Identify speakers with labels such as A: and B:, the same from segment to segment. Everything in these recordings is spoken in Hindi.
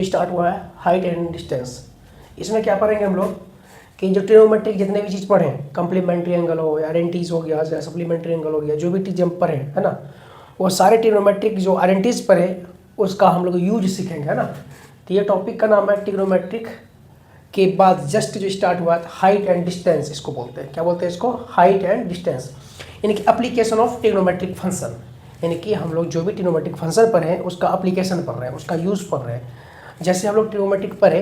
A: स्टार्ट हुआ है हाइट एंड डिस्टेंस। इसमें क्या पढ़ेंगे हम लोग कि जो ट्रिग्नोमेट्रिक जितने भी चीज़ पढ़ें, कंप्लीमेंट्री एंगल हो या आइडेंटिटीज हो गया या सप्लीमेंट्री एंगल हो गया, जो भी चीज़ हम पढ़ें है ना, वो सारे ट्रिग्नोमेट्रिक जो आइडेंटिटीज पढ़े उसका हम लोग यूज सीखेंगे है ना। तो ये टॉपिक का नाम है ट्रिग्नोमेट्रिक। के बाद जस्ट जो स्टार्ट हुआ था हाइट एंड डिस्टेंस, इसको बोलते हैं, क्या बोलते हैं इसको, हाइट एंड डिस्टेंस, यानी कि एप्लीकेशन ऑफ ट्रिग्नोमेट्रिक फंक्शन। यानी कि हम लोग जो भी ट्रिग्नोमेट्रिक फंक्शन पढ़े हैं उसका एप्लीकेशन पढ़ रहे हैं, उसका यूज़ पढ़ रहे हैं। जैसे हम लोग ट्रिग्नोमेट्रिक पढ़े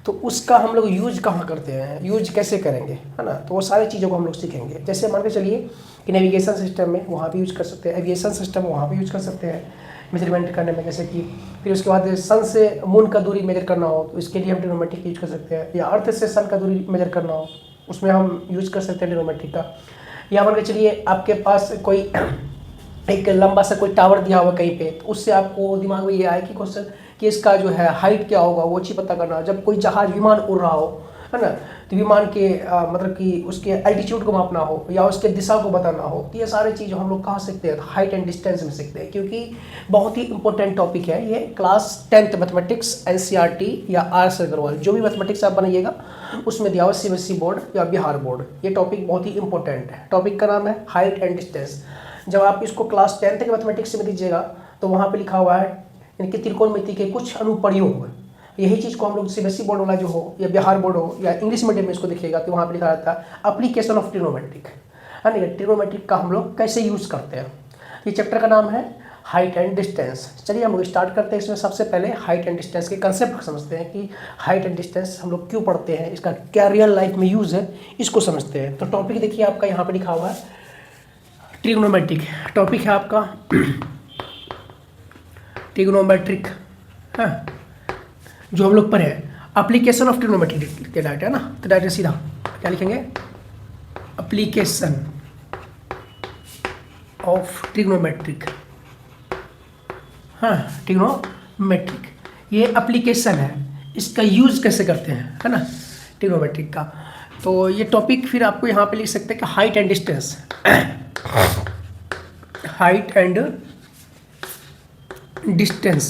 A: तो उसका हम लोग यूज कहाँ करते हैं, यूज कैसे करेंगे है ना, तो वो सारी चीज़ों को हम लोग सीखेंगे। जैसे मान के चलिए कि नेविगेशन सिस्टम में वहाँ भी यूज कर सकते हैं, एविएशन सिस्टम वहाँ भी यूज कर सकते हैं मेजरमेंट करने में। जैसे कि फिर उसके बाद सन से मून का दूरी मेजर करना हो तो इसके लिए हम ट्रिग्नोमेट्रिक यूज कर सकते हैं, या अर्थ से सन का दूरी मेजर करना हो उसमें हम यूज कर सकते हैं ट्रिग्नोमेट्रिक का। या मान के चलिए आपके पास कोई एक लंबा सा कोई टावर दिया हुआ कहीं पे, तो उससे आपको दिमाग में ये आए कि क्वेश्चन कि इसका जो है हाइट क्या होगा, वो अच्छी पता करना। जब कोई जहाज विमान उड़ रहा हो है ना, तो विमान के मतलब कि उसके एल्टीट्यूड को मापना हो या उसके दिशा को बताना हो, तो ये सारी चीज़ हम लोग कहाँ सीखते हैं, हाइट एंड डिस्टेंस में सीखते हैं, क्योंकि बहुत ही इंपॉर्टेंट टॉपिक है ये। क्लास 10th मैथमेटिक्स NCERT या RS अग्रवाल जो भी मैथमेटिक्स आप बनाइएगा उसमें दिया हुआ CBSE बोर्ड या बिहार बोर्ड, ये टॉपिक बहुत ही इंपॉर्टेंट है। टॉपिक का नाम है हाइट एंड डिस्टेंस। जब आप इसको क्लास 10th के मैथमेटिक्स में दीजिएगा तो वहाँ पे लिखा हुआ है इनके त्रिकोणमिति के कुछ अनुप्रयोग। यही चीज़ को हम लोग CBSE बोर्ड वाला जो हो या बिहार बोर्ड हो या इंग्लिश मीडियम में इसको देखिएगा तो वहाँ पे लिखा रहता है एप्लीकेशन ऑफ ट्रिग्नोमेट्रिक है ना। ट्रिग्नोमेट्रिक का हम लोग कैसे यूज़ करते हैं, ये चैप्टर का नाम है हाइट एंड डिस्टेंस। चलिए हम लोग स्टार्ट करते हैं। इसमें सबसे पहले हाइट एंड डिस्टेंस के कंसेप्ट समझते हैं कि हाइट एंड डिस्टेंस हम लोग क्यों पढ़ते हैं, इसका क्या रियल लाइफ में यूज़ है, इसको समझते हैं। तो टॉपिक देखिए आपका यहाँ पर लिखा हुआ है ट्रिग्नोमेट्रिक। टॉपिक है आपका ट्रिग्नोमेट्रिक है, जो हम लोग पढ़े एप्लीकेशन ऑफ ट्रिग्नोमेट्रिक के डायरेक्ट है ना, तो डायरेक्ट सीधा क्या लिखेंगे, एप्लीकेशन ऑफ ट्रिग्नोमेट्रिक। हाँ, ट्रिग्नोमेट्रिक ये एप्लीकेशन है, इसका यूज़ कैसे करते हैं है ना ट्रिग्नोमेट्रिक का। तो ये टॉपिक फिर आपको यहाँ पे लिख सकते हैं कि height and distance, height and distance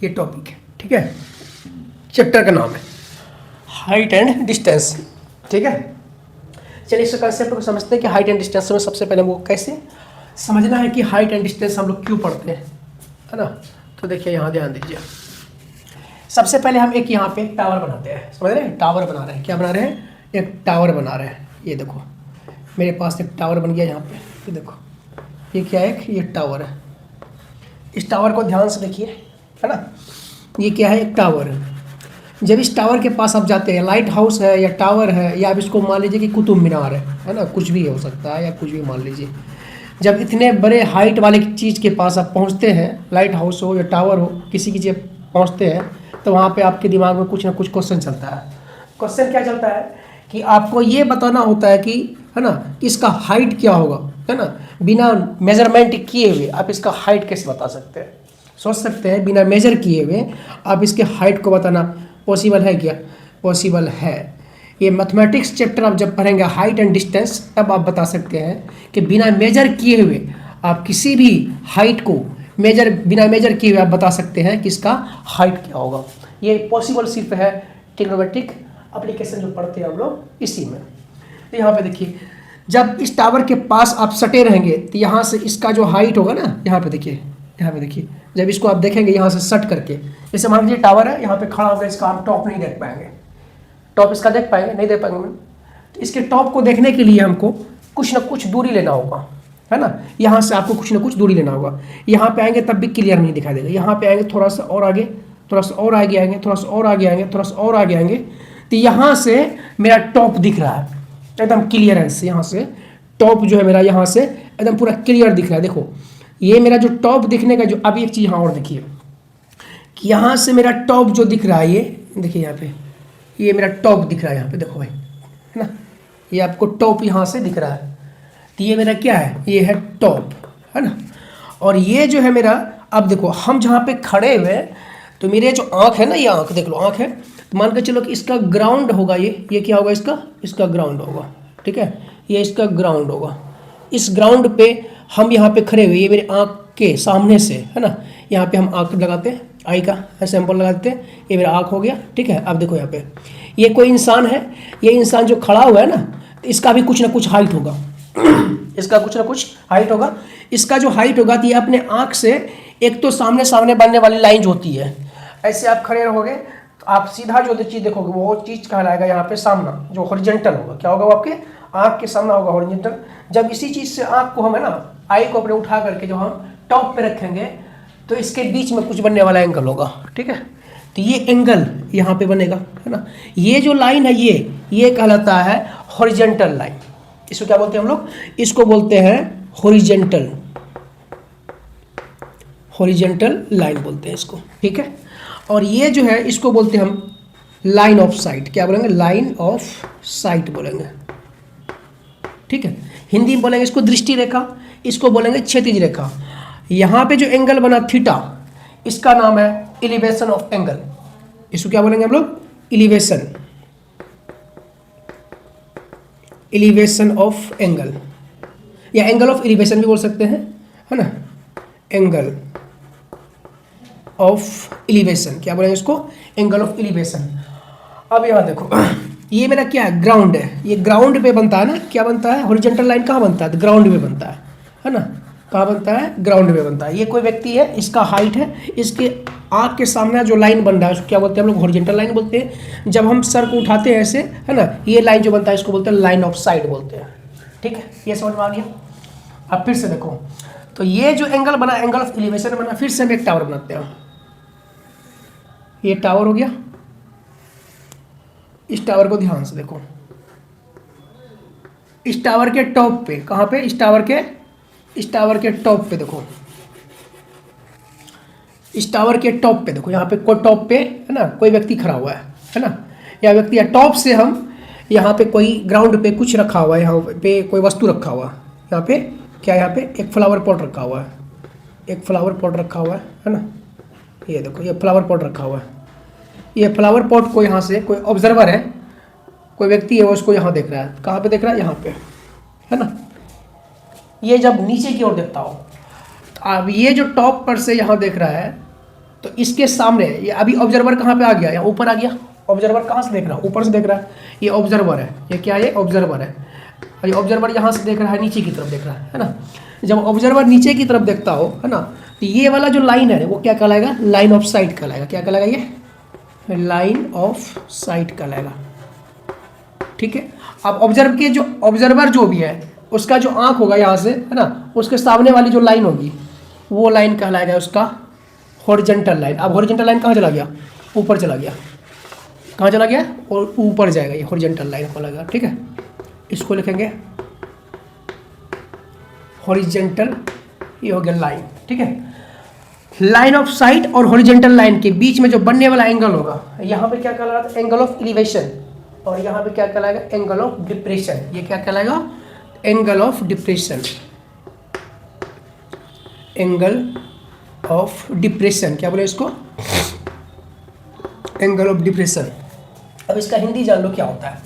A: ये टॉपिक है, ठीक है। चैप्टर का नाम है हाइट एंड डिस्टेंस, ठीक है। चलिए इस कंसेप्ट को समझते हैं कि हाइट एंड डिस्टेंस में सबसे पहले वो कैसे समझना है कि हाइट एंड डिस्टेंस हम लोग क्यों पढ़ते हैं है ना। तो देखिए यहाँ ध्यान दीजिए, सबसे पहले हम एक यहाँ पे टावर बनाते हैं, समझ रहे हैं, टावर बना रहे हैं। क्या बना रहे हैं, एक टावर बना रहे हैं। ये देखो मेरे पास एक टावर बन गया यहाँ पे, ये देखो ये क्या है, ये टावर है। इस टावर को ध्यान से देखिए है ना, ये क्या है, एक टावर है। जब इस टावर के पास आप जाते हैं, लाइट हाउस है या टावर है या आप इसको मान लीजिए कि कुतुब मीनार है ना, कुछ भी हो सकता है या कुछ भी मान लीजिए। जब इतने बड़े हाइट वाले चीज़ के पास आप पहुंचते हैं, लाइट हाउस हो या टावर हो, किसी की चीज़ पहुंचते हैं, तो वहाँ पे आपके दिमाग में कुछ ना कुछ क्वेश्चन चलता है। क्वेश्चन क्या चलता है कि आपको ये बताना होता है कि है ना इसका हाइट क्या होगा है ना। बिना मेजरमेंट किए हुए आप इसका हाइट कैसे बता सकते हैं, सोच सकते हैं बिना मेजर किए हुए आप इसके हाइट को बताना पॉसिबल है क्या, पॉसिबल है। ये मैथमेटिक्स चैप्टर आप जब पढ़ेंगे हाइट एंड डिस्टेंस, तब आप बता सकते हैं कि बिना मेजर किए हुए आप किसी भी हाइट को बिना मेजर किए हुए आप बता सकते हैं कि इसका हाइट क्या होगा। ये पॉसिबल सिर्फ है ट्रिग्नोमेट्रिक एप्लीकेशन जो पढ़ते हैं हम लोग इसी में। तो यहाँ पे देखिए जब इस टावर के पास आप सटे रहेंगे तो यहाँ से इसका जो हाइट होगा ना, यहाँ पे देखिए, यहाँ पे देखिए, जब इसको आप देखेंगे यहाँ से सट करके, जैसे मान लीजिए टावर है यहाँ पे खड़ा होगा, इसका हम टॉप नहीं देख पाएंगे, टॉप इसका देख पाएंगे नहीं देख पाएंगे। तो इसके टॉप को देखने के लिए हमको कुछ ना कुछ दूरी लेना होगा है ना, यहाँ से आपको कुछ ना कुछ दूरी लेना होगा। यहाँ पे आएंगे तब भी क्लियर नहीं दिखाई देगा, यहाँ पे आएंगे थोड़ा सा और आगे, थोड़ा सा और आगे आएंगे, थोड़ा सा और आगे आएंगे, थोड़ा सा और आगे आएंगे, तो यहाँ से मेरा टॉप दिख रहा है एकदम क्लियरेंस। यहाँ से टॉप जो है मेरा यहाँ से एकदम पूरा क्लियर दिख रहा है। देखो ये मेरा जो टॉप दिखने का जो, अभी एक चीज़ यहाँ और देखिए कि यहाँ से मेरा टॉप जो दिख रहा है, ये देखिए यहाँ पे ये मेरा टॉप दिख रहा है, यहाँ पे देखो भाई है ना, ये आपको टॉप यहाँ से दिख रहा है। तो ये मेरा क्या है, ये है टॉप है ना। और ये जो है मेरा, अब देखो हम जहाँ पे खड़े हुए तो मेरे जो आँख है ना, ये आँख देख लो, आँख है, तो मान के चलो कि इसका ग्राउंड होगा, ये क्या होगा, इसका ग्राउंड होगा, ठीक है, ये इसका ग्राउंड होगा। इस ग्राउंड पे हम यहाँ पे खड़े हुए, ये मेरे आँख के सामने से है ना, यहाँ पे हम आँख लगाते हैं आई का सैंपल लगा देते हैं। ये मेरा आँख हो गया, ठीक है। अब देखो यहाँ पे ये कोई इंसान है, ये इंसान जो खड़ा हुआ है ना, इसका भी कुछ ना कुछ हाइट होगा इसका कुछ ना कुछ हाइट होगा। इसका जो हाइट होगा तो ये अपने आँख से एक तो सामने सामने बनने वाली लाइन जो होती है, ऐसे आप खड़े रहोगे तो आप सीधा जो चीज़ देखोगे वो चीज़ कहलाएगा यहाँ पे सामना, जो हॉरिजेंटल होगा। क्या होगा वो आपके आँख के सामना होगा, हॉरिजेंटल। जब इसी चीज़ से आँख को हम है ना, आई को अपने उठा करके जो हम टॉप पे रखेंगे तो इसके बीच में कुछ बनने वाला एंगल होगा, ठीक है। तो ये एंगल यहाँ पे बनेगा, है ना। ये जो लाइन है ये कहलाता है हॉरिजेंटल लाइन। इसको क्या बोलते हैं हम लोग? इसको बोलते हैं हॉरिजेंटल लाइन बोलते हैं इसको, ठीक है। और ये जो है इसको बोलते हैं हम लाइन ऑफ साइट। क्या बोलेंगे? लाइन ऑफ साइट बोलेंगे, ठीक है। हिंदी में बोलेंगे इसको दृष्टि रेखा, इसको बोलेंगे क्षैतिज रेखा। यहाँ पे जो एंगल बना थीटा, इसका नाम है एलिवेशन ऑफ एंगल। इसको क्या बोलेंगे हम लोग? एलिवेशन ऑफ एंगल, या एंगल ऑफ एलिवेशन भी बोल सकते हैं, है ना। एंगल ऑफ एलिवेशन, क्या बोलेंगे इसको? Angle of elevation. अब यहाँ देखो ये मेरा क्या है? ग्राउंड है। ये ग्राउंड पे बनता है ना, क्या बनता है? हॉरिजॉन्टल लाइन कहाँ बनता है? ग्राउंड पे बनता है ना। कहाँ बनता है? ग्राउंड पे बनता है। ये कोई व्यक्ति है, इसका हाइट है, इसके आँख के सामने जो लाइन बन रहा है उसको क्या बोलते हैं हम लोग? हॉरिजॉन्टल लाइन बोलते हैं। जब हम सर को उठाते हैं ऐसे, है ना, ये लाइन जो बनता है इसको बोलते हैं लाइन ऑफ साइट बोलते हैं, ठीक है। ये समझ में आ गया? अब फिर से देखो, तो ये जो एंगल बना, एंगल ऑफ एलिवेशन बना। फिर से हम एक टावर बनाते हैं। ये टावर हो गया। इस टावर को ध्यान से देखो। इस टावर के टॉप पे, कहाँ पे? इस टावर के टॉप पे देखो। इस टावर के टॉप पे देखो, यहाँ पे कोई टॉप पे है ना, कोई व्यक्ति खड़ा हुआ है ना। या व्यक्ति या टॉप से हम यहाँ पे कोई ग्राउंड पे कुछ रखा हुआ है, यहाँ पे कोई वस्तु रखा हुआ है। यहाँ पे क्या? यहाँ पे एक फ्लावर पॉट रखा हुआ है। एक फ्लावर पॉट रखा हुआ है ना। ये देखो, ये फ्लावर पॉट रखा हुआ है। ये फ्लावर पॉट को यहाँ से कोई ऑब्जर्वर है, कोई व्यक्ति है, वो उसको यहाँ देख रहा है। कहाँ पे देख रहा है? यहाँ पे, है ना। ये जब नीचे की ओर देखता हो, अब ये जो टॉप पर से यहाँ देख रहा है, तो इसके सामने ये अभी ऑब्जर्वर कहाँ पे आ गया? यहाँ ऊपर आ गया। ऑब्जर्वर कहाँ से देख रहा है? ऊपर से देख रहा है। ये ऑब्जर्वर है। ये क्या है? ऑब्जर्वर है। और ये ऑब्जर्वर यहाँ से देख रहा है, नीचे की तरफ देख रहा है ना। जब ऑब्जर्वर नीचे की तरफ देखता हो, है ना, तो ये वाला जो लाइन है वो क्या कहलाएगा? लाइन ऑफ साइट कहलाएगा। क्या कहलाएगा? ये लाइन ऑफ साइट कहलाएगा, ठीक है। अब ऑब्जर्वर जो भी है उसका जो आँख होगा यहाँ से, है ना, उसके सामने वाली जो लाइन होगी वो लाइन कहलाएगा उसका हॉरिजॉन्टल लाइन। अब हॉरिजॉन्टल लाइन कहाँ चला गया? ऊपर चला गया। कहाँ चला गया? और ऊपर जाएगा, ये हॉरिजॉन्टल लाइन कहलाएगा, ठीक है। इसको लिखेंगे हॉरिजॉन्टल, ये हो गया लाइन, ठीक है। लाइन ऑफ साइट और हॉरिजॉन्टल लाइन के बीच में जो बनने वाला एंगल होगा, यहाँ पे क्या कहलाता है? Angle of elevation. और यहाँ पे क्या कहलाएगा? Angle of depression. ये क्या कहलाएगा? Angle of depression. Angle of depression, क्या बोले इसको? Angle of depression. अब इसका हिंदी जान लो क्या होता है।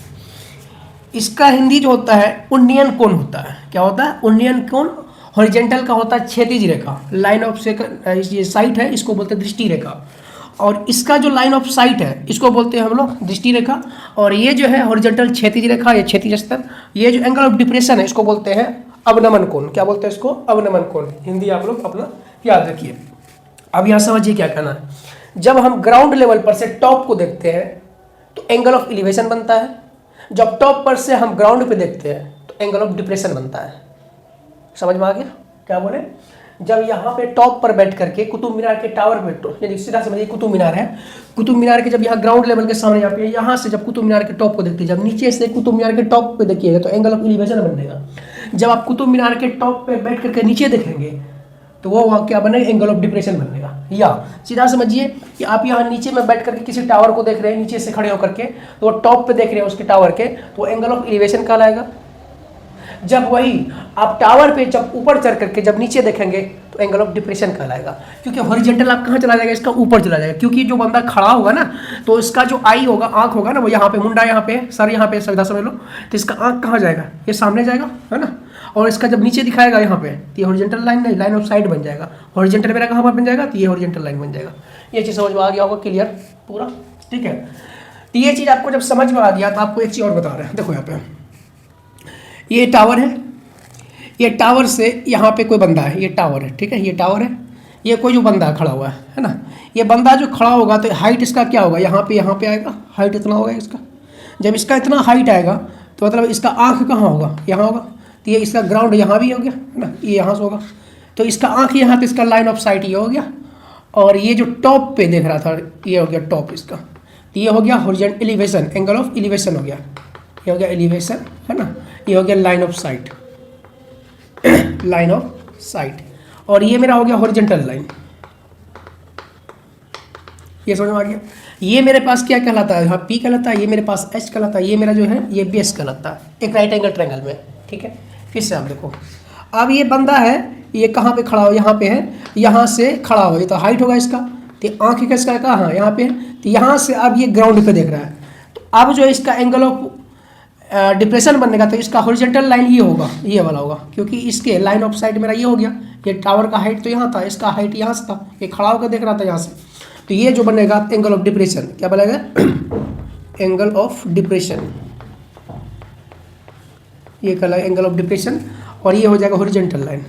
A: इसका हिंदी जो होता है उन्नयन कोण होता है। क्या होता है? उन्नयन कोण। हॉरिजॉन्टल का होता है क्षैतिज रेखा। लाइन ऑफ ये साइट है, इसको बोलते हैं दृष्टि रेखा। और इसका जो लाइन ऑफ साइट है इसको बोलते हैं हम लोग दृष्टि रेखा। और ये जो है हॉरिजॉन्टल क्षैतिज रेखा, ये क्षैतिज स्तर। ये जो एंगल ऑफ डिप्रेशन है इसको बोलते हैं अवनमन कोण। क्या बोलते हैं इसको? अवनमन कोण। हिंदी आप लोग अपना याद रखिए। अब यहाँ समझिए क्या कहना है। जब हम ग्राउंड लेवल पर से टॉप को देखते हैं तो एंगल ऑफ एलिवेशन बनता है। जब टॉप पर से हम ग्राउंड पे देखते हैं तो एंगल ऑफ डिप्रेशन बनता है। समझ में आ गया? क्या बोले? जब यहाँ पे टॉप पर बैठ करके कुतुब मीनार के टावर पे, यानी सीधा समझिए कुतुब मीनार है, कुतुब मीनार के जब यहाँ ग्राउंड लेवल के सामने यहाँ पे, यहाँ से जब कुतुब मीनार के टॉप को देखते हैं, जब नीचे से कुतुब मीनार के टॉप पे देखिएगा तो एंगल ऑफ एलिवेशन बनेगा। जब आप कुतुब मीनार के टॉप पे बैठ करके नीचे देखेंगे तो वो वहाँ क्या बनेगा? एंगल ऑफ डिप्रेशन बनेगा। या सीधा समझिए कि आप यहाँ नीचे में बैठ करके किसी टावर को देख रहे हैं, नीचे से खड़े होकर के, तो वो टॉप पे देख रहे हैं उसके टावर के, तो एंगल ऑफ एलिवेशन कहलाएगा। जब वही आप टावर पे जब ऊपर चढ़ करके जब नीचे देखेंगे तो एंगल ऑफ डिप्रेशन कहलाएगा। क्योंकि हॉरिजॉन्टल आप कहाँ चला जाएगा? इसका ऊपर चला जाएगा। क्योंकि जो बंदा खड़ा होगा ना, तो इसका जो आई होगा, आँख होगा ना, वो यहाँ पे, मुंडा यहाँ पे, सर यहाँ पे, सीधा समझ लो, तो इसका आँख कहाँ जाएगा? ये सामने जाएगा, है ना। और इसका जब नीचे दिखाएगा यहाँ पे, तो ये हॉरिजॉन्टल लाइन नहीं, लाइन ऑफ साइट बन जाएगा। हॉरिजॉन्टल मेरा कहाँ पर बन जाएगा? तो ये हॉरिजॉन्टल लाइन बन जाएगा। ये चीज़ समझ में आ गया होगा क्लियर पूरा, ठीक है। तो ये चीज़ आपको जब समझ में आ गया तो आपको एक चीज़ और बता रहे हैं, देखो यहाँ पे ये टावर है, ये टावर से यहाँ पे कोई बंदा है, ये टावर है, ठीक है, ये टावर है, ये कोई जो बंदा खड़ा हुआ है ना, ये बंदा जो खड़ा होगा तो हाइट इसका क्या होगा, यहाँ पे आएगा, हाइट इतना होगा इसका। जब इसका इतना हाइट आएगा तो मतलब इसका आँख कहाँ होगा, यहाँ होगा, तो ये इसका ग्राउंड यहाँ भी हो गया है ना, ये यहाँ से होगा, तो इसका आँख यहाँ पे, इसका लाइन ऑफ साइट ये हो गया, और ये जो टॉप पे देख रहा था ये हो गया टॉप इसका, तो ये हो गया horizontal elevation, angle of elevation हो गया, ये हो गया एलिवेशन है ना, ये हो गया line of site, line of site, और ये मेरा हो गया हॉरिजॉन्टल लाइन। ये समझ में आ गया। ये मेरे पास क्या कहलाता है, यहाँ पी कहलाता है, ये मेरे पास एच कहलाता है, ये मेरा जो है ये बेस कहलाता है एक राइट एंगल ट्रायंगल में, ठीक है। फिर से आप देखो, अब ये बंदा है, ये कहाँ पे खड़ा हो, यहाँ पे है, यहाँ से खड़ा हो, ये तो हाइट होगा इसका, तो आँख का इसका कहाँ, यहाँ पे है, तो यहाँ से अब ये ग्राउंड पे देख रहा है, तो अब जो इसका एंगल ऑफ डिप्रेशन बनेगा तो इसका हॉरिजॉन्टल लाइन ये होगा, ये वाला होगा, क्योंकि इसके लाइन ऑफ साइट मेरा ये हो गया, ये टावर का हाइट तो यहाँ था, इसका हाइट यहाँ से था, ये खड़ा होकर देख रहा था यहाँ से, तो ये जो बनेगा एंगल ऑफ डिप्रेशन, क्या बनेगा, एंगल ऑफ डिप्रेशन, ये कहलाएगा एंगल ऑफ डिप्रेशन, और ये हो जाएगा हॉरिजॉन्टल लाइन,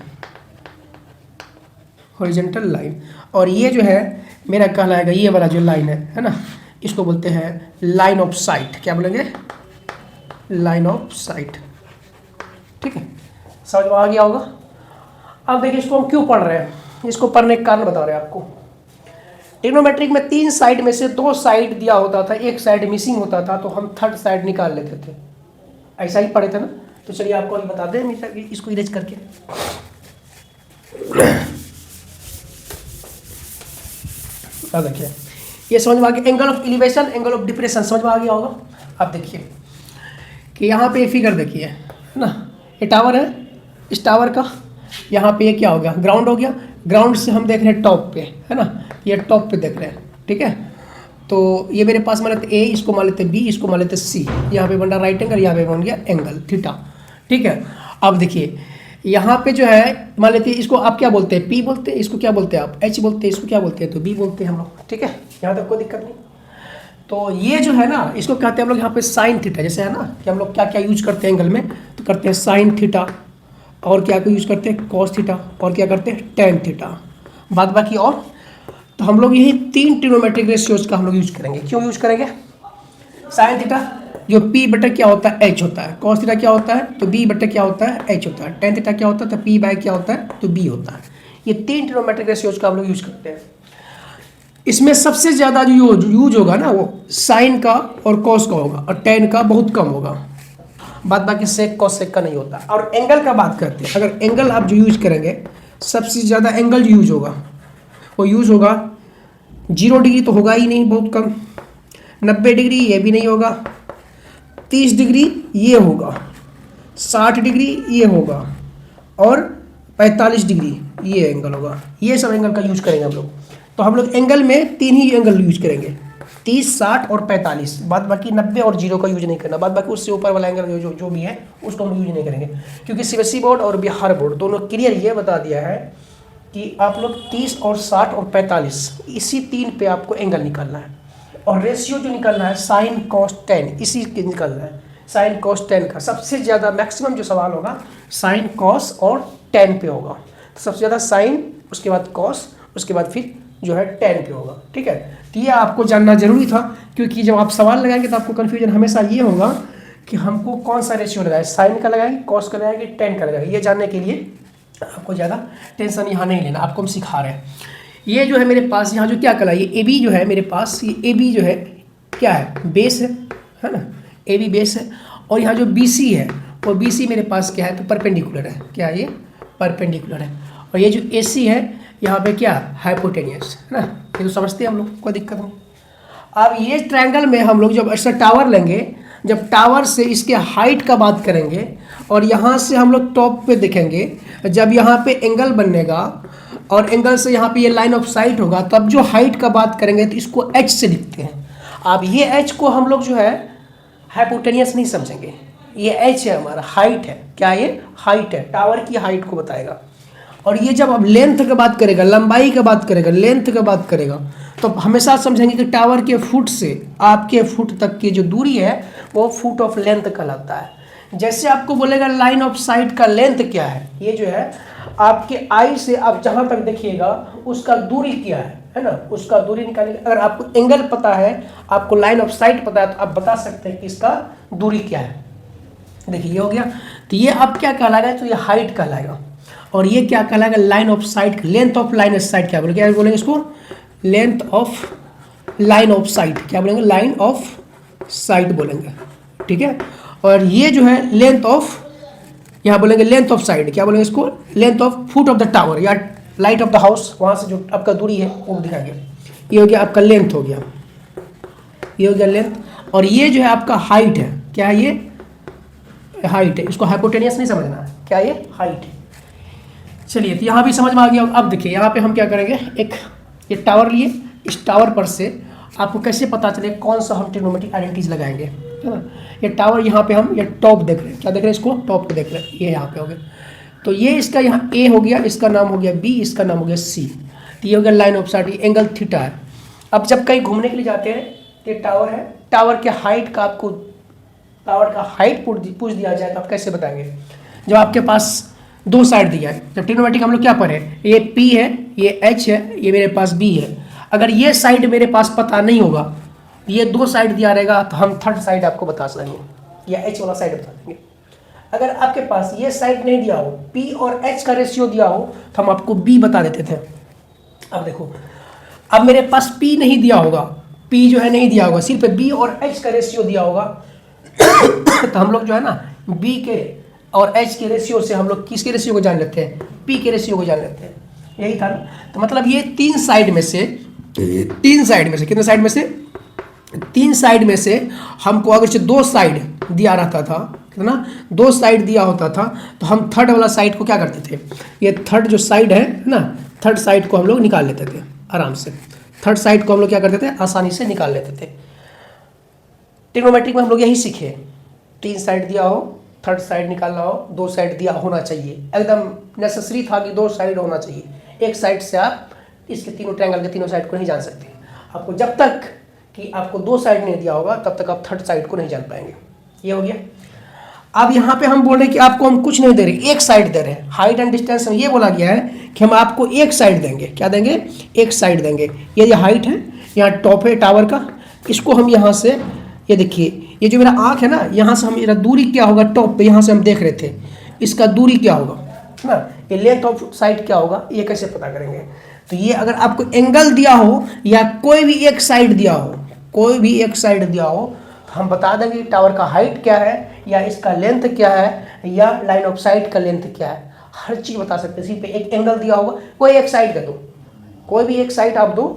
A: हॉरिजॉन्टल लाइन, और ये जो है मेरा कहलाएगा ये वाला जो लाइन है ना, इसको बोलते हैं लाइन ऑफ साइट, क्या बोलेंगे, लाइन ऑफ साइट, ठीक है। समझ में आ गया होगा। अब देखिए इसको हम क्यों पढ़ रहे हैं, इसको पढ़ने का कारण बता रहे हैं आपको। ट्रिग्नोमेट्रिक में 3 साइड में से 2 साइड दिया होता था, एक साइड मिसिंग होता था, तो हम थर्ड साइड निकाल लेते थे, ऐसा ही पढ़े थे ना। तो चलिए आपको अभी बता दें, इसको इरेज करके, देखिए ये समझ में आ गया, angle of elevation, angle of depression समझ में आ गया होगा। अब देखिए कि यहाँ पे फिगर देखिए है ना, ये टावर है, इस टावर का यहाँ पे ये क्या हो गया, ग्राउंड हो गया, ग्राउंड से हम देख रहे हैं टॉप पे है ना, ये टॉप पे देख रहे हैं, ठीक है। तो ये मेरे पास मान लेते ए, इसको मान लेते बी, इसको मान लेते सी, यहाँ पे बन रहा राइट एंगल, यहाँ पे बन गया एंगल थीटा, ठीक है। अब देखिए यहाँ पे जो है मान लेते हैं, इसको आप क्या बोलते हैं, पी बोलते हैं, इसको क्या बोलते हैं आप, एच बोलते हैं, इसको क्या बोलते हैं, तो बी बोलते हैं हम लोग, ठीक है। यहाँ तक कोई दिक्कत नहीं। तो ये जो है ना, इसको कहते हैं हम लोग यहाँ पे साइन थीटा, जैसे है ना कि हम लोग क्या क्या यूज करते हैं एंगल में, तो करते हैं साइन थीटा, और क्या क्या यूज करते हैं, कॉस थीटा, और क्या करते हैं, टेन थीटा, बाद बाकी और। तो हम लोग यही 3 ट्रिग्नोमेट्रिक रेशियोज का हम लोग यूज करेंगे। क्यों यूज करेंगे, साइन थीटा जो पी बटे क्या होता है, एच होता है, कॉस थीटा क्या होता है, तो बी बटे क्या होता है, एच होता है, टेन थीटा क्या होता है, तो पी बाय क्या होता है, तो बी होता है। ये 3 ट्रिग्नोमेट्रिक रेशियोज का हम लोग यूज करते हैं। इसमें सबसे ज़्यादा जो यूज होगा ना वो साइन का और कॉस का होगा, और टेन का बहुत कम होगा, बाद बाकी सेक कॉस सेक का नहीं होता। और एंगल का बात करते हैं, अगर एंगल आप जो यूज करेंगे, सबसे ज़्यादा एंगल जो यूज होगा वो यूज होगा 0 डिग्री तो होगा ही नहीं, बहुत कम, 90 डिग्री ये भी नहीं होगा, 30 डिग्री ये होगा, 60 डिग्री ये होगा, और 45 डिग्री ये एंगल होगा। ये सब एंगल का यूज करेंगे हम लोग। तो हम लोग एंगल में 3 ही एंगल यूज करेंगे, 30, 60 और 45, बाद बाकी 90 और 0 का यूज नहीं करना, बाद बाकी उससे ऊपर वाला एंगल जो भी है उसको हम यूज नहीं करेंगे, क्योंकि सीबीएसई बोर्ड और बिहार बोर्ड दोनों क्लियर ये बता दिया है कि आप लोग 30 और 60 और 45 इसी 3 पे आपको एंगल निकालना है, और रेशियो जो निकालना है साइन कॉस टेन, इसी के निकालना है, साइन कॉस टेन का सबसे ज़्यादा मैक्सिमम जो सवाल होगा साइन कॉस और टेन पे होगा। सबसे ज़्यादा साइन, उसके बाद कॉस, उसके बाद फिर जो है टेन पे होगा, ठीक है। तो ये आपको जानना जरूरी था, क्योंकि जब आप सवाल लगाएंगे तो आपको कन्फ्यूजन हमेशा ये होगा कि हमको कौन सा रेशियो लगाए, साइन का लगाएंगे, कॉस का लगाएंगे, टेन का लगाएंगे। ये जानने के लिए आपको ज़्यादा टेंशन यहाँ नहीं लेना, आपको हम सिखा रहे हैं। ये जो है मेरे पास यहाँ जो क्या कला, ये ए बी जो है मेरे पास, ये ए बी जो है क्या है, बेस है ना, ए बी बेस है, और यहाँ जो बी सी है वो बी सी मेरे पास क्या है, तो परपेंडिकुलर है, क्या ये परपेंडिकुलर है, और ये जो ए सी है यहाँ पे क्या हाइपोटेनियस है ना, ये तो समझते हैं हम लोग, कोई दिक्कत नहीं। अब ये ट्रायंगल में हम लोग जब ऐसा टावर लेंगे, जब टावर से इसके हाइट का बात करेंगे और यहाँ से हम लोग टॉप पे देखेंगे, जब यहाँ पे एंगल बनेगा और एंगल से यहाँ पे ये लाइन ऑफ साइट होगा, तब जो हाइट का बात करेंगे तो इसको एच से लिखते हैं। अब ये एच को हम लोग जो है हाइपोटेनियस नहीं समझेंगे, ये एच है हमारा, हाइट है, क्या ये हाइट है, टावर की हाइट को बताएगा। और ये जब अब लेंथ की बात करेगा, लंबाई की बात करेगा, लेंथ की बात करेगा, तो हमेशा समझेंगे कि टावर के फुट से आपके फुट तक की जो दूरी है वो फुट ऑफ लेंथ कहलाता है। जैसे आपको बोलेगा लाइन ऑफ साइट का लेंथ क्या है, ये जो है आपके आई से आप जहां तक देखिएगा उसका दूरी क्या है ना, उसका दूरी निकालेंगे। अगर आपको एंगल पता है, आपको लाइन ऑफ साइट पता है, तो आप बता सकते हैं कि इसका दूरी क्या है। देखिए ये हो गया, तो ये अब क्या कहलाएगा, तो ये हाइट कहलाएगा। और ये क्या कहलाएगा, line of site, length of line of site क्या बोलेंगे, क्या बोलेंगे इसको, length of line of site, क्या बोलेंगे, लाइन ऑफ साइट बोलेंगे, ठीक है। और ये जो है लेंथ ऑफ, यहाँ बोलेंगे लेंथ ऑफ साइड, क्या बोलेंगे इसको, length of foot of the tower या लाइट ऑफ द हाउस, वहाँ से जो आपका दूरी है वो दिखाएंगे। ये हो गया आपका लेंथ हो गया, ये हो गया लेंथ। और ये जो है आपका हाइट है, क्या है ये, हाइट है, इसको हाइपोटेनियस नहीं समझना है, क्या ये हाइट है। चलिए तो यहाँ भी समझ में आ गया। अब देखिए यहाँ पे हम क्या करेंगे, एक ये टावर लिए, इस टावर पर से आपको कैसे पता चले कौन सा हम ट्रिग्नोमेट्रिक आइडेंटिटीज लगाएंगे, है ना। ये टावर यहाँ पे हम ये टॉप देख रहे हैं, क्या देख रहे हैं, इसको टॉप पे देख रहे हैं, ये यहाँ पे हो गया। तो ये इसका यहाँ ए हो गया, इसका नाम हो गया बी, इसका नाम हो गया सी। तो ये हो गया line of site, angle theta है। अब जब कहीं घूमने के लिए जाते हैं, ये टावर है, टावर के हाइट का आपको, टावर का हाइट पूछ दिया जाए तो आप कैसे बताएंगे। जब आपके पास दो साइड दिया है, जब ट्रिग्नोमेट्रिक हम लोग क्या पढ़े, ये P है, ये H है, ये मेरे पास B है। अगर ये साइड मेरे पास पता नहीं होगा, ये दो साइड दिया रहेगा, तो हम थर्ड साइड आपको बता सकेंगे या H वाला साइड बता देंगे। अगर आपके पास ये साइड नहीं दिया हो, P और H का रेशियो दिया हो, तो हम आपको B बता देते थे। अब देखो, अब मेरे पास P नहीं दिया होगा, P जो है नहीं दिया होगा, सिर्फ B और H का रेशियो दिया होगा तो हम लोग जो है ना B के और H के रेशियो से हम लोग किसके रेशियो को जान लेते हैं, P के रेशियो को जान लेते हैं। यही था ना। तो मतलब ये तीन साइड में से कितने साइड में से, तीन साइड में से हमको अगर से दो साइड दिया रहता था, कितना, दो साइड दिया होता था, तो हम थर्ड वाला साइड को क्या करते थे, ये थर्ड जो साइड है ना, थर्ड साइड को हम लोग निकाल लेते थे आराम से। थर्ड साइड को हम लोग क्या करते थे, आसानी से निकाल लेते थे। ट्रिग्नोमेट्रिक में हम लोग यही सीखे, तीन साइड दिया हो, थर्ड साइड निकालना हो, दो साइड दिया होना चाहिए, एकदम नेसेसरी था कि दो साइड होना चाहिए। एक साइड से आप इसके तीनों ट्रायंगल के तीनों साइड को नहीं जान सकते। आपको जब तक कि आपको दो साइड नहीं दिया होगा, तब तक आप थर्ड साइड को नहीं जान पाएंगे। ये हो गया। अब यहाँ पे हम बोल रहे हैं कि आपको हम कुछ नहीं दे रहे, एक साइड दे रहे हैं। हाइट एंड डिस्टेंस में ये बोला गया है कि हम आपको एक साइड देंगे, क्या देंगे, एक साइड देंगे। ये हाइट है, यहाँ टॉप है टावर का, इसको हम यहाँ से, ये देखिए ये जो मेरा आँख है ना, यहाँ से हम, मेरा दूरी क्या होगा टॉप पे, यहाँ से हम देख रहे थे, इसका दूरी क्या होगा ना, ये लेंथ ऑफ साइड क्या होगा, ये कैसे पता करेंगे। तो ये अगर आपको एंगल दिया हो या कोई भी एक साइड दिया हो, कोई भी एक साइड दिया हो, तो हम बता देंगे टावर का हाइट क्या है, या इसका लेंथ क्या है, या लाइन ऑफ साइट का लेंथ क्या है। हर चीज़ बता सकते हैं। सिर्फ एक एंगल दिया होगा, कोई एक साइड का दो, कोई भी एक साइड आप दो,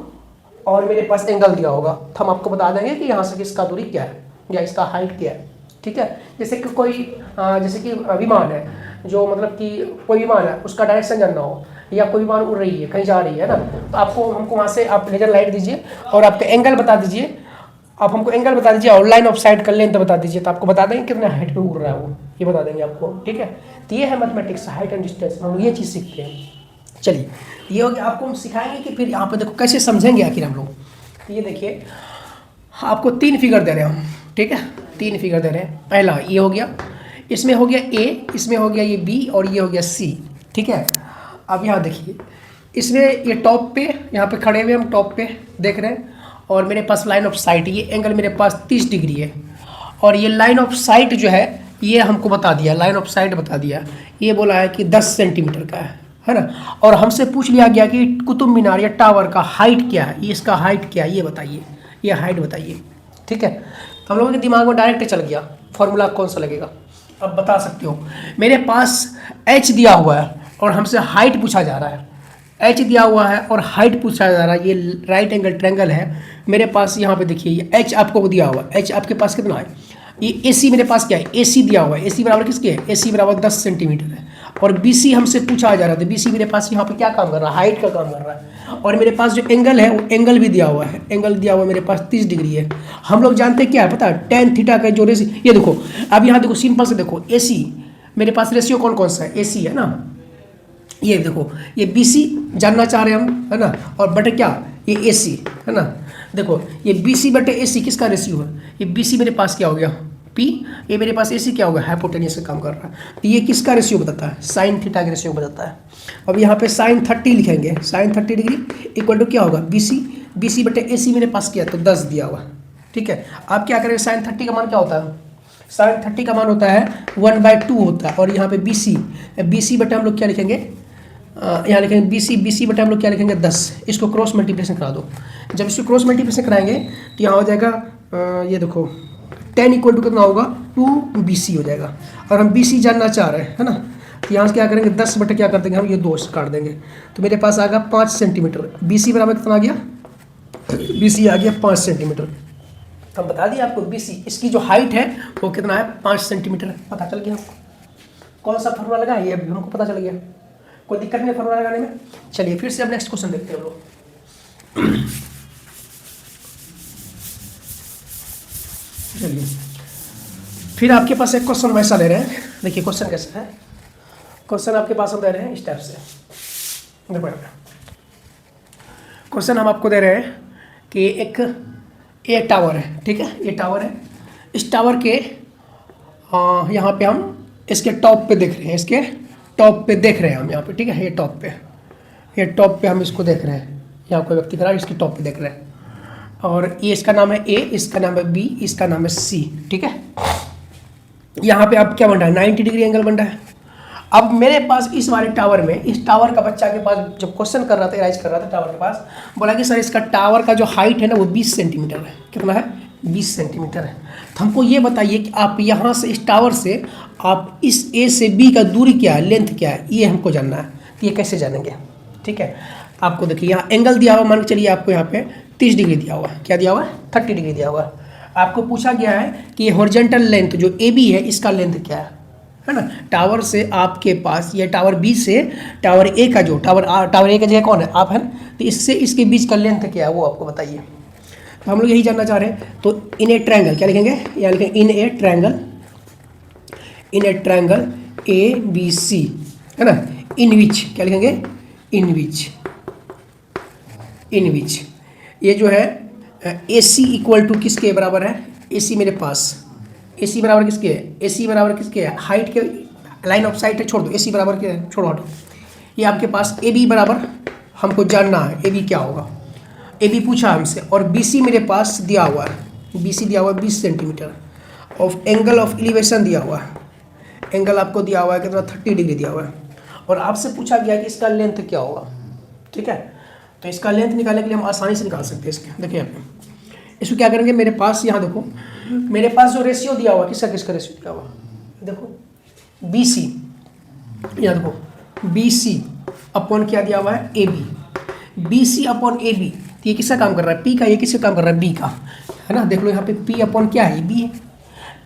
A: और मेरे पास एंगल दिया होगा, तो हम आपको बता देंगे कि यहाँ से इसका दूरी क्या है या इसका हाइट क्या है, ठीक है। जैसे कि कोई जैसे कि विमान है, जो मतलब कि कोई विमान है, उसका डायरेक्शन जानना हो, या कोई विमान उड़ रही है, कहीं जा रही है ना, तो आपको हमको वहाँ से आप लेजर लाइट दीजिए और आपका एंगल बता दीजिए, आप हमको एंगल बता दीजिए और लाइन ऑफ साइट का लेंथ बता दीजिए, तो आपको बता देंगे कितने हाइट पे उड़ रहा है वो, ये बता देंगे आपको, ठीक है। तो ये है मैथमेटिक्स, हाइट एंड डिस्टेंस, हम लोग ये चीज़ सीखते हैं। चलिए ये हो गया, आपको हम सिखाएंगे कि फिर यहाँ पे देखो कैसे समझेंगे आखिर हम लोग। तो ये देखिए, आपको तीन फिगर दे रहे हैं हम, ठीक है, तीन फिगर दे रहे हैं। पहला ये हो गया, इसमें हो गया ए, इसमें हो गया ये बी, और ये हो गया सी, ठीक है। अब यहाँ देखिए, इसमें ये टॉप पे, यहाँ पे खड़े हुए हम टॉप पे देख रहे हैं, और मेरे पास लाइन ऑफ साइट, ये एंगल मेरे पास 30 डिग्री है, और ये लाइन ऑफ साइट जो है ये हमको बता दिया, लाइन ऑफ साइट बता दिया, ये बोला है कि 10 सेंटीमीटर का है ना। और हमसे पूछ लिया गया कि कुतुब मीनार या टावर का हाइट क्या है, ये इसका हाइट क्या है, ये बताइए, ये हाइट बताइए, ठीक है। तो हम लोगों के दिमाग में डायरेक्ट चल गया फॉर्मूला कौन सा लगेगा। अब बता सकते हो, मेरे पास h दिया हुआ है और हमसे हाइट पूछा जा रहा है, h दिया हुआ है और हाइट पूछा जा रहा है, ये राइट एंगल ट्रायंगल है मेरे पास। यहाँ पे देखिए ये h आपको दिया हुआ है, h आपके पास कितना है, ये AC मेरे पास क्या है, AC दिया हुआ है, AC बराबर किसके है, AC बराबर 10 सेंटीमीटर है, और BC हमसे पूछा जा रहा था, BC मेरे पास यहाँ पे क्या काम कर रहा है, हाइट का काम कर रहा है, और मेरे पास जो एंगल है वो एंगल भी दिया हुआ है, एंगल दिया हुआ है मेरे पास 30 डिग्री है। हम लोग जानते हैं क्या है, पता है, tan थीटा का जो रेशियो, ये देखो अब यहाँ देखो सिंपल से देखो, AC मेरे पास रेशियो कौन कौन सा है, AC है ना, ये देखो, ये बी सी जानना चाह रहे हैं हम, है ना, और बटे क्या, ये ए सी, है ना। देखो ये बी सी बटे ए सी किसका रेशियो है, ये बी सी मेरे पास क्या हो गया पी, ये मेरे पास ए सी क्या होगा, हाइपोटेन्यूस का काम कर रहा है। तो ये किसका रेशियो बताता है, साइन थीटा का रेशियो बताता है। अब यहाँ पे साइन 30 लिखेंगे, साइन 30 डिग्री इक्वल टू क्या होगा, बी सी बटे ए सी मेरे पास क्या है, तो 10 दिया हुआ, ठीक है। आप क्या करेंगे, साइन 30 का मान क्या होता है, साइन 30 का मान होता है 1/2 होता है। और यहाँ पे बी सी बटे हम लोग क्या लिखेंगे, यहाँ लिखेंगे बी सी बटे हम लोग क्या लिखेंगे 10। इसको क्रॉस मल्टीप्लिकेशन करा दो। जब इसको क्रॉस मल्टीप्लिकेशन कराएंगे तो यहाँ हो जाएगा ये देखो 10 इक्वल टू कितना होगा 2BC हो जाएगा। और हम BC जानना चाह रहे हैं, है ना, तो यहाँ से क्या करेंगे 10 बटे क्या कर देंगे हम, ये 2 काट देंगे, तो मेरे पास आ गया 5 सेंटीमीटर। BC बराबर कितना आ गया, BC आ गया 5 सेंटीमीटर। तो हम बता दिए आपको BC, इसकी जो हाइट है वो कितना है 5 सेंटीमीटर, पता चल गया आपको। कौन सा फॉर्मूला लगा ये अभी हमको पता चल गया, कोई दिक्कत नहीं फॉर्मूला लगाने में। चलिए फिर से अब नेक्स्ट क्वेश्चन देखते हैं हम लोग। चलिए फिर आपके पास एक क्वेश्चन वैसा ले रहे हैं, देखिए क्वेश्चन कैसा है। क्वेश्चन आपके पास हम दे रहे हैं इस टाइप से, देखो क्वेश्चन हम आपको दे रहे हैं कि एक टावर है, ठीक है, ये टावर है। इस टावर के यहाँ पे हम इसके टॉप पे देख रहे हैं, इसके टॉप पे देख रहे हैं हम यहाँ पे, ठीक है, ये टॉप पे हम इसको देख रहे हैं। यहाँ कोई व्यक्ति खड़ा है, इसके टॉप पे देख रहे हैं, और ये इसका नाम है ए, इसका नाम है बी, इसका नाम है सी, ठीक है। यहाँ पे अब क्या बन रहा है, 90 डिग्री एंगल बन रहा है। अब मेरे पास इस वाले टावर में, इस टावर का बच्चा के पास जब क्वेश्चन कर रहा था, एनालाइज कर रहा था टावर के पास, बोला कि सर इसका टावर का जो हाइट है ना वो 20 सेंटीमीटर है। कितना है, 20 सेंटीमीटर है। तो हमको ये बताइए कि आप यहाँ से इस टावर से आप इस ए से बी का दूरी क्या है, लेंथ क्या है, ये हमको जानना है। तो ये कैसे जानेंगे, ठीक है। आपको देखिए यहाँ एंगल दिया हुआ, मान के चलिए आपको यहाँ पे 30 डिग्री दिया हुआ है, क्या दिया हुआ है 30 डिग्री दिया हुआ है। आपको पूछा गया है कि ये हॉरिजॉन्टल लेंथ जो ए बी है इसका लेंथ क्या है ना। टावर से आपके पास ये टावर बी से टावर ए का जो टावर ए का जगह कौन है, आप है ना, तो इससे इसके बीच का लेंथ क्या है वो आपको बताइए। तो हम लोग यही जानना चाह रहे हैं। तो इन ए ट्रायंगल क्या लिखेंगे, यहाँ लिखेंगे इन ए ट्रायंगल ए बी सी, है ना, इन विच क्या लिखेंगे, इन विच ये जो है ए सी इक्वल टू किसके बराबर है, ए सी मेरे पास, ए सी बराबर किसके है, ए सी बराबर किसके है, हाइट के लाइन ऑफ साइट है, छोड़ दो, ए सी बराबर के छोड़ो हटो। ये आपके पास ए बी बराबर हमको जानना है, ए बी क्या होगा, ए बी पूछा हमसे, और बी सी मेरे पास दिया हुआ है, बी सी दिया हुआ है 20 centimetre, of angle of elevation दिया हुआ है, एंगल आपको दिया हुआ है कितना 30 डिग्री दिया हुआ है, और आपसे पूछा गया कि इसका लेंथ क्या होगा, ठीक है। तो इसका लेंथ निकालने के लिए हम आसानी से निकाल सकते हैं इसके, देखिए यहाँ पे इसको क्या करेंगे, मेरे पास यहाँ देखो, मेरे पास जो रेशियो दिया हुआ किसका रेशियो दिया हुआ, देखो बी सी, यहाँ देखो बी सी अपॉन क्या दिया हुआ है, A B, B C upon A B, तो ये किसका काम कर रहा है, पी का, ये किसका काम कर रहा है, बी का, है ना। देख लो यहाँ पे पी अपॉन क्या है, बी है।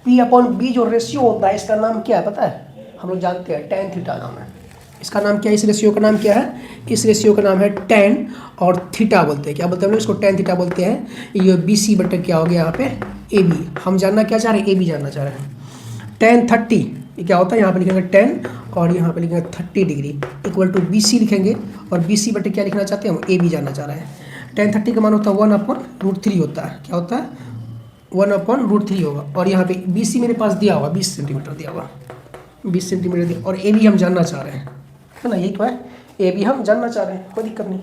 A: पी अपॉन बी जो रेशियो होता है इसका नाम क्या है पता है, हम लोग जानते हैं tan थीटा नाम है इसका। नाम क्या है, इस रेशियो का नाम क्या है, इस रेशियो का नाम है tan और थीटा बोलते हैं, क्या बोलते हैं हम लोग इसको, tan थीटा बोलते हैं। ये बी सी बटे क्या हो गया यहाँ पे ए बी, हम जानना क्या चाह रहे हैं, ए बी जानना चाह रहे हैं। tan 30 ये क्या होता है, यहाँ पे लिखेंगे 10 और यहाँ पे लिखेंगे 30 degree equal to B C लिखेंगे, और बी सी बटे क्या लिखना चाहते हैं हम, ए बी जानना चाह रहे हैं। tan 30 का मान होता है 1/√3 होता है, क्या होता है 1/√3 होगा, और यहाँ पे बी सी मेरे पास दिया हुआ 20 सेंटीमीटर दिया हुआ, 20 सेंटीमीटर दिया, और ए बी हम जानना चाह रहे हैं, है ना, यही तो है, ए बी हम जानना चाह रहे हैं, कोई दिक्कत नहीं।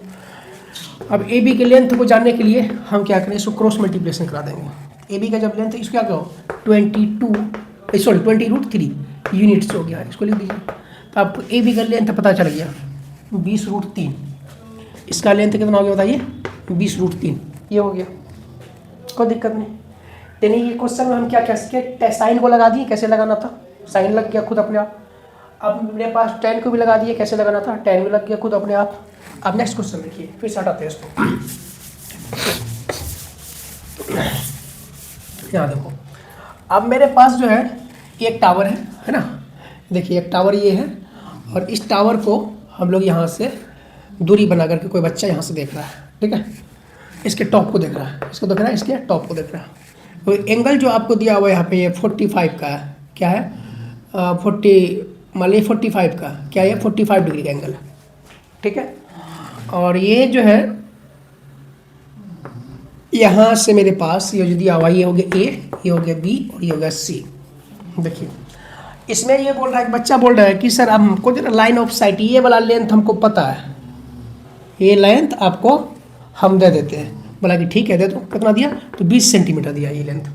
A: अब ए बी के लेंथ को जानने के लिए हम क्या करें, इसको क्रॉस मल्टीप्लिकेशन करा देंगे। ए बी का जब लेंथ है इसको क्या कहो 20√3 यूनिट्स हो गया, इसको लिख दीजिए। तो आपको ए बी का लेंथ पता चल गया 20√3, इसका लेंथ कितना हो गया बताइए 20√3, ये हो गया, कोई दिक्कत नहीं। यानी ये क्वेश्चन में हम क्या कह सकते, साइन को लगा दिए, कैसे लगाना था, साइन लग गया खुद अपने आप। अब मेरे पास tan को भी लगा दिए, कैसे लगाना था, tan भी लग गया खुद अपने आप। अब नेक्स्ट क्वेश्चन देखिए, फिर से हटाते हैं इसको। यहाँ देखो, अब मेरे पास जो है एक टावर है ना, देखिए एक टावर ये है, और इस टावर को हम लोग यहाँ से दूरी बना करके कोई बच्चा यहाँ से देख रहा है, ठीक है, इसके टॉप को देख रहा है, इसको देख रहा है, इसके टॉप को देख रहा है। तो एंगल जो आपको दिया हुआ है यहाँ पे ये 45 का है, क्या है 40 मान लीजिए 45 का, क्या है 45 डिग्री का एंगल, ठीक है। और ये जो है यहाँ से मेरे पास ये जो दिया हुआ, ये हो गया ए, ये हो गया बी और ये हो गया सी। देखिए इसमें ये बोल रहा है, बच्चा बोल रहा है कि सर अब हमको जो लाइन ऑफ साइट ये वाला लेंथ हमको पता है, ये लेंथ आपको हम दे देते हैं। बोला कि ठीक है दे दो। कितना दिया? तो 20 सेंटीमीटर दिया ये लेंथ।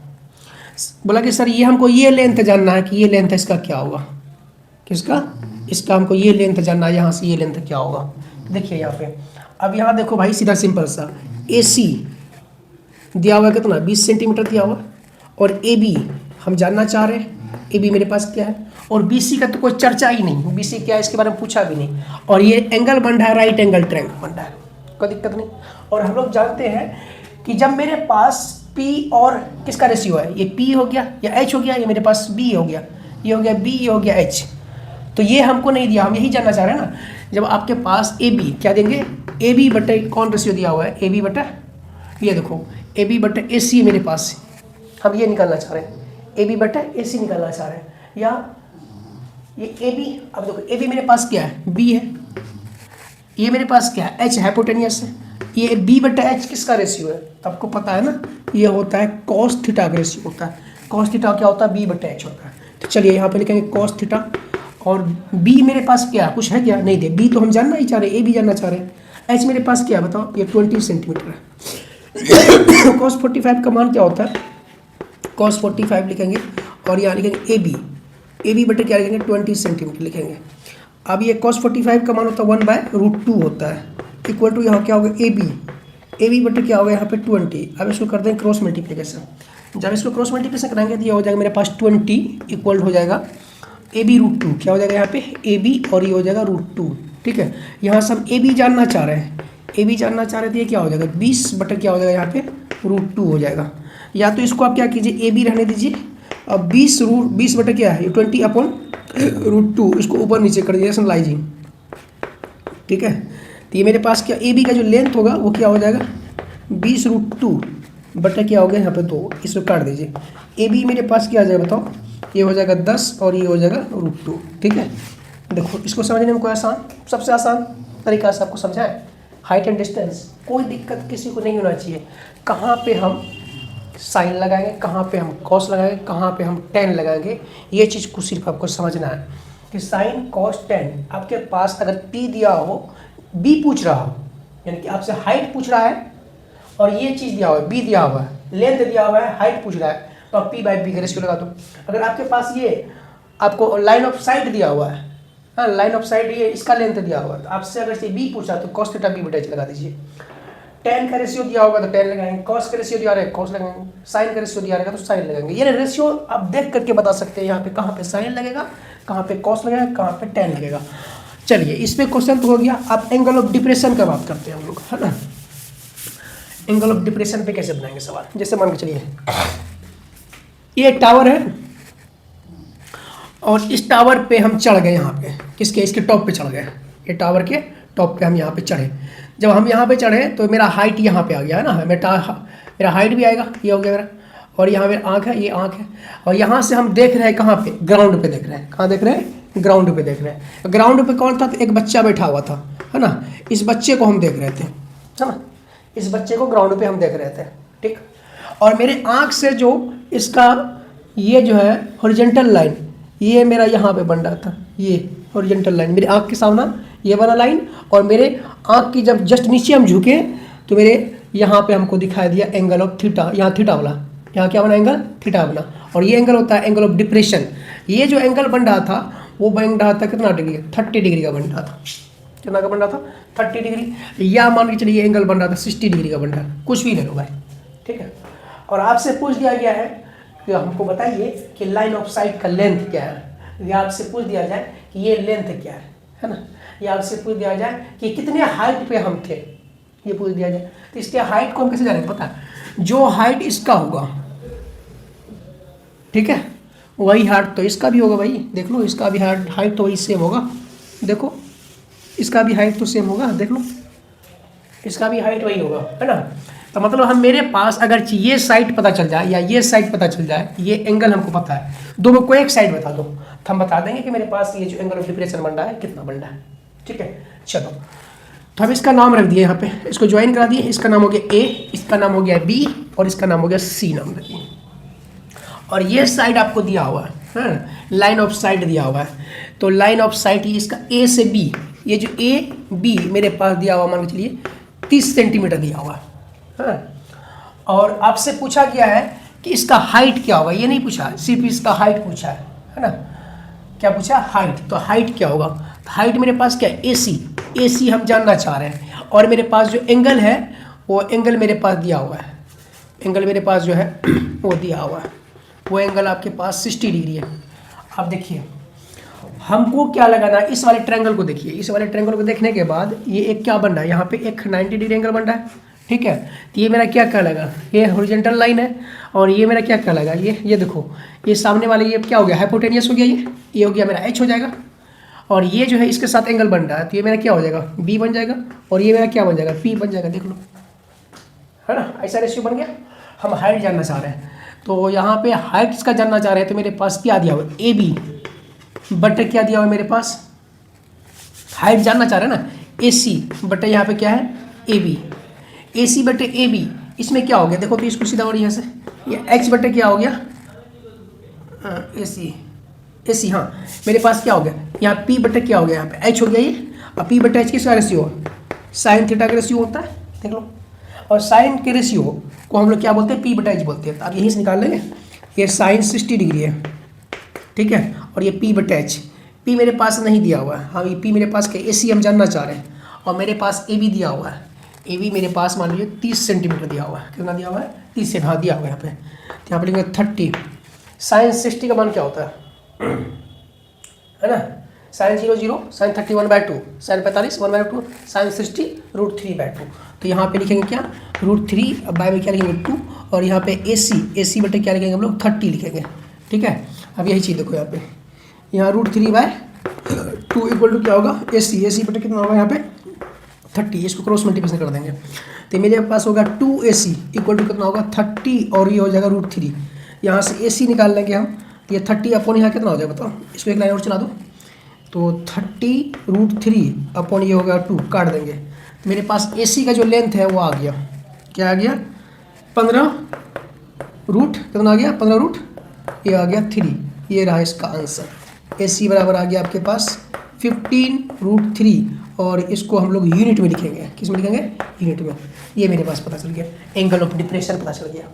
A: बोला कि सर ये हमको ये लेंथ जानना है कि ये लेंथ इसका क्या होगा, किसका? इसका हमको ये लेंथ जानना है, यहाँ से ये लेंथ क्या होगा। देखिए यहाँ पे अब यहाँ देखो भाई, सीधा सिंपल सा ए सी दिया हुआ है कितना? 20 सेंटीमीटर दिया हुआ, और ए बी हम जानना चाह रहे हैं, ए बी मेरे पास क्या है, और बी सी का तो कोई चर्चा ही नहीं, बी सी क्या है इसके बारे में पूछा भी नहीं। और ये एंगल बन रहा है राइट एंगल ट्रायंगल बन रहा है, कोई दिक्कत नहीं। और हम लोग जानते हैं कि जब मेरे पास P और किसका रेशियो है, ये P हो गया या H हो गया, ये मेरे पास B हो गया, ये हो गया B, ये हो गया H, तो ये हमको नहीं दिया, हम यही जानना चाह रहे हैं ना। जब आपके पास ए बी क्या देंगे, ए बी बटे कौन रेशियो दिया हुआ है, ए बी बटा, ये देखो ए बी बटे ए सी मेरे पास, हम ये निकालना चाह रहे हैं, ए बी बटे ए सी निकालना चाह रहे हैं। या ये ए बी, अब देखो ए बी मेरे पास क्या है, बी है, ये मेरे पास क्या है, एच हाइपोटेनियस है, ये बी बटा एच किसका रेशियो है, तो आपको पता है ना, ये होता है कॉस थीटा का रेशियो होता है। कॉस थीटा क्या होता है, बी बटा एच होता है। तो चलिए यहाँ पे लिखेंगे कॉस थीटा, और बी मेरे पास क्या कुछ है क्या, नहीं दे, बी तो हम जानना ही चाह रहे हैं, ए भी जानना चाह रहे हैं। एच मेरे पास क्या बताओ, ये 20 सेंटीमीटर है। कॉस 45 का मान क्या होता है, कॉस 45 लिखेंगे, और यहाँ लिखेंगे ए बी बटे क्या लिखेंगे, 20 सेंटीमीटर लिखेंगे। अब ये cos 45 का मान होता है 1/√2 होता है, इक्वल टू यहाँ क्या होगा, ए बी बटे क्या होगा यहाँ पे 20। अब इसको कर देंगे क्रॉस मल्टीप्लिकेशन, जब इसको क्रॉस मल्टीप्लिकेशन कराएंगे तो ये हो जाएगा मेरे पास 20 इक्वल हो जाएगा AB√2, क्या हो जाएगा यहाँ पे AB, और ये हो जाएगा √2। ठीक है, यहाँ से हम AB जानना चाह रहे हैं, AB जानना चाह रहे थे, ये क्या हो जाएगा 20 बटे क्या हो जाएगा यहाँ पे √2 हो जाएगा। या तो इसको आप क्या कीजिए, AB रहने दीजिए, अब 20 बटे क्या है, 20/√2, इसको ऊपर नीचे कर दिया एनालाइजिंग। ठीक है, तो ये मेरे पास क्या, ए बी का जो लेंथ होगा वो क्या हो जाएगा 20√2 बटा क्या हो गया यहाँ पे 2, इसको काट दीजिए। ए बी मेरे पास क्या आ जाएगा बताओ, ये हो जाएगा 10 और ये हो जाएगा √2। ठीक है, देखो इसको समझने में कोई आसान, सबसे आसान तरीका से आपको समझाएं, हाइट एंड डिस्टेंस, कोई दिक्कत किसी को नहीं होना चाहिए। कहाँ पे हम साइन लगाएंगे, कहाँ पे हम कॉस लगाएंगे, कहाँ पे हम टेन लगाएंगे, ये चीज़ को सिर्फ आपको समझना है कि साइन कॉस टेन। आपके पास अगर P दिया हो, B पूछ रहा हो, यानी कि आपसे हाइट पूछ रहा है, और ये चीज़ दिया हुआ है, B दिया हुआ है, लेंथ दिया हुआ है, हाइट पूछ रहा है, तो आप P/B का रेशियो लगा दो। अगर आपके पास ये आपको लाइन ऑफ साइट दिया हुआ है, हाँ लाइन ऑफ साइट ये इसका लेंथ दिया हुआ है, तो आपसे अगर से B पूछा तो cos थीटा B बटा H लगा दीजिए। टेन का रेशियो दिया होगा तो टेन लगाएंगे, कॉस का रेशियो दिया रहेगा कॉस लगाएंगे, साइन का रेशियो दिया रहेगा तो साइन लगाएंगे। ये रेशियो आप देख करके बता सकते हैं यहाँ पे कहाँ पे साइन लगेगा, कहाँ पे कॉस लगेगा, कहाँ पे टेन लगेगा। चलिए इस पे क्वेश्चन तो हो गया। अब एंगल ऑफ डिप्रेशन का बात करते हैं हम लोग, है ना। एंगल ऑफ डिप्रेशन पे कैसे बनाएंगे सवाल, जैसे मान के चलिए ये टावर है, और इस टावर पे हम चढ़ गए, यहाँ पे किसके, इसके टॉप पे चढ़ गए, ये टावर के टॉप पे हम यहाँ पे चढ़े। जब हम यहाँ पे चढ़े तो मेरा हाइट यहाँ पे आ गया है ना, मेरा हाइट भी आएगा, ये हो गया मेरा, और यहाँ मेरा आँख है, ये आँख है, और यहाँ से हम देख रहे हैं कहाँ पे, ग्राउंड पे देख रहे हैं, कहाँ देख रहे हैं, ग्राउंड पे देख रहे हैं। ग्राउंड पे कौन था, तो एक बच्चा बैठा हुआ था, है ना, इस बच्चे को हम देख रहे थे, है ना, इस बच्चे को ग्राउंड पे हम देख रहे थे। ठीक, और मेरे आँख से जो इसका ये जो है हॉरिजॉन्टल लाइन, ये मेरा यहाँ पे बन रहा था, ये हॉरिजॉन्टल लाइन मेरे आँख के सामने, ये वाला लाइन, और मेरे आँख की जब जस्ट नीचे हम झुके तो मेरे यहाँ पे हमको दिखाई दिया एंगल ऑफ थीटा, यहाँ थीटा वाला, यहाँ क्या बना, एंगल थीटा बना। और ये एंगल होता है एंगल ऑफ डिप्रेशन। ये जो एंगल बन रहा था वो बन रहा था कितना डिग्री, 30 डिग्री का बन रहा था। कितना का बन रहा था, 30 डिग्री, या मान के चलिए एंगल बन रहा था 60 डिग्री का बन रहा है, कुछ भी ले लो भाई। ठीक है, और आपसे पूछ दिया गया है कि हमको बताइए कि लाइन ऑफ साइट का लेंथ क्या है, या आपसे पूछ दिया जाए कि ये लेंथ क्या है ना, या आपसे पूछ दिया जाए कि कितने हाइट पे हम थे, ये पूछ दिया जाए, तो इसके हाइट को हम कैसे जानेंगे, पता है, जो हाइट इसका होगा, ठीक है, वही हाइट तो इसका भी होगा भाई। देख लो इसका भी हाइट तो वही सेम होगा, देखो इसका भी हाइट तो सेम होगा, देख लो इसका भी हाइट वही होगा, है ना। तो मतलब हम मेरे पास अगर ये साइड पता चल जाए या ये साइड पता चल जाए, ये एंगल हमको पता है, दो में कोई एक साइड बता दो तो हम बता देंगे कि मेरे पास ये जो एंगल ऑफ डिप्रेशन बन रहा है कितना बन रहा है। ठीक है, चलो तो हम इसका नाम रख दिए यहाँ पे, इसको ज्वाइन करा दिए, इसका नाम हो गया ए, इसका नाम हो गया बी और इसका नाम हो गया सी नाम रख दिए। और ये साइड आपको दिया हुआ है, लाइन ऑफ साइट दिया हुआ है। तो लाइन ऑफ साइट ये इसका ए से बी, ये जो ए बी मेरे पास दिया हुआ मान के चलिए 30 सेंटीमीटर दिया हुआ है। और आपसे पूछा गया है कि इसका हाइट क्या होगा, ये नहीं पूछा, सिर्फ इसका हाइट पूछा है ना। क्या पूछा? हाइट। तो हाइट क्या होगा? तो हाइट मेरे पास क्या है? ए सी हम जानना चाह रहे हैं। और मेरे पास जो एंगल है वो एंगल मेरे पास दिया हुआ है, एंगल मेरे पास जो है वो दिया हुआ है, वो एंगल आपके पास 60 डिग्री है। अब देखिए हमको क्या लगाना है, इस वाले ट्रायंगल को देखिए, इस वाले ट्रायंगल को देखने के बाद ये एक क्या बन रहा है, यहाँ पे एक 90 डिग्री एंगल बन रहा है, ठीक है। तो ये मेरा क्या कहलाएगा, ये हॉरिजॉन्टल लाइन है। और ये मेरा क्या कहलाएगा, ये देखो, ये सामने वाले ये क्या हो गया, हाइपोटेनियस हो गया, ये हो गया मेरा एच हो जाएगा। और ये जो है इसके साथ एंगल बन रहा है, तो ये मेरा क्या हो जाएगा, बी बन जाएगा। और ये मेरा क्या बन जाएगा, पी बन जाएगा, देख लो, है ना। ऐसा रेशियो बन गया। हम हाइट जानना चाह रहे हैं, तो यहाँ पे हाइट इसका जानना चाह रहे हैं, तो मेरे पास क्या दिया हुआ है, ए बी बटे क्या दिया हुआ है मेरे पास, हाइट जानना चाह रहे हैं ना, ए सी बटे यहाँ पे क्या है, ए बी। ए सी बटे ए बी, इसमें क्या हो गया देखो, तो इसको सीधा और यहाँ से ये एक्स बटे क्या हो गया, ए सी हाँ, मेरे पास क्या हो गया, यहाँ पी बटे क्या हो गया, यहाँ पे एच हो गया ये। और पी बटे एच किसका रेशियो, साइन थीटा का रेशियो होता है, देख लो। और साइन के रेशियो को हम लोग क्या बोलते हैं, पी बटा एच बोलते हैं। तो आप यहीं से निकाल लेंगे, ये साइन 60 डिग्री है, ठीक है। और ये पी बटा एच, पी मेरे पास नहीं दिया हुआ है, हाँ ये पी मेरे पास क्या, ए सी हम जानना चाह रहे हैं। और मेरे पास ए बी दिया हुआ है, ए बी मेरे पास मान लीजिए 30 सेंटीमीटर दिया हुआ है, कितना दिया हुआ है, 30 से हाँ दिया हुआ है यहाँ पे। तो यहाँ पर लिखेंगे 30, साइन 60 का मान क्या होता है ना, साइन 0 साइन 31/2, साइन 45 1/2, साइन 60 √3/2। तो यहाँ पे लिखेंगे क्या, √3, अब बाय में क्या लिखेंगे 2, और यहाँ पे ए सी बटे क्या लिखेंगे हम लोग 30 लिखेंगे, ठीक है। अब यही चीज़ देखो यहाँ पे, यहाँ √3/2 इक्वल टू क्या होगा, ए सी बटे कितना होगा यहाँ पे 30, इसको क्रॉस मल्टीप्लिकेशन कर देंगे। तो मेरे पास होगा 2AC इक्वल टू कितना होगा 30, और ये हो जाएगा √3। यहाँ से AC निकाल लेंगे हम, तो ये 30 अपॉन यहाँ कितना हो जाएगा बताओ, इसको एक लाइन और चला दो, तो 30 √3 अपॉन ये होगा 2, काट देंगे। मेरे पास AC का जो लेंथ है वो आ गया, क्या आ गया 15 रूट, कितना आ गया 15 रूट, ये आ गया 3, ये रहा इसका आंसर। AC बराबर आ गया आपके पास 15 √3, और इसको हम लोग यूनिट में लिखेंगे, किस में लिखेंगे, यूनिट में। ये मेरे पास पता चल गया, एंगल ऑफ डिप्रेशन पता चल गया।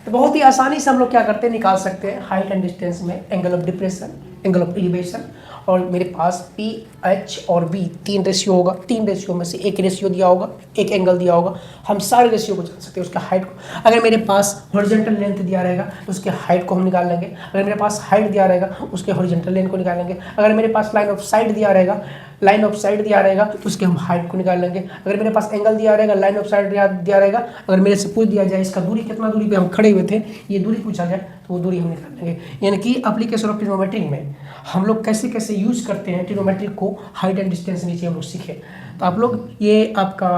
A: तो बहुत ही आसानी से हम लोग क्या करते हैं, निकाल सकते हैं हाइट एंड डिस्टेंस में angle of depression, angle of elevation. और मेरे पास पी एच और बी 3 रेशियो होगा, 3 रेशियो में से एक रेशियो दिया होगा, एक एंगल दिया होगा। हम सारे रेशियो को जान सकते हैं, उसका हाइट को। अगर मेरे पास हॉरिजॉन्टल लेंथ दिया रहेगा तो उसके हाइट को हम निकाल लेंगे। अगर मेरे पास हाइट दिया रहेगा उसके हॉरिजॉन्टल लेंथ को निकाल लेंगे। अगर मेरे पास लाइन ऑफ साइट दिया रहेगा तो उसके हम हाइट को निकाल लेंगे। अगर मेरे पास एंगल दिया रहेगा, लाइन ऑफ साइट दिया रहेगा, अगर मेरे से पूछ दिया जाए इसका दूरी कितना दूरी पे हम खड़े हुए थे, ये दूरी पूछा जाए तो वो दूरी हम निकाल लेंगे। यानी कि एप्लीकेशन ऑफ ट्रिग्नोमेट्री में हम लोग कैसे कैसे यूज करते हैं ट्रिग्नोमेट्री को, हाइट एंड डिस्टेंस नीचे हम लोग सीखे। तो आप लोग ये आपका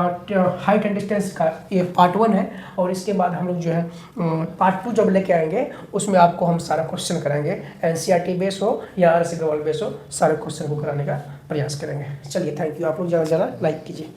A: हाइट एंड डिस्टेंस का ये पार्ट 1 है, और इसके बाद हम लोग जो है पार्ट 2 जब लेके आएंगे उसमें आपको हम सारा क्वेश्चन कराएंगे, NCERT बेस हो या RS अग्रवाल बेस हो, सारे क्वेश्चन को कराने का प्रयास करेंगे। चलिए थैंक यू, आप लोग ज़्यादा से ज़्यादा लाइक कीजिए।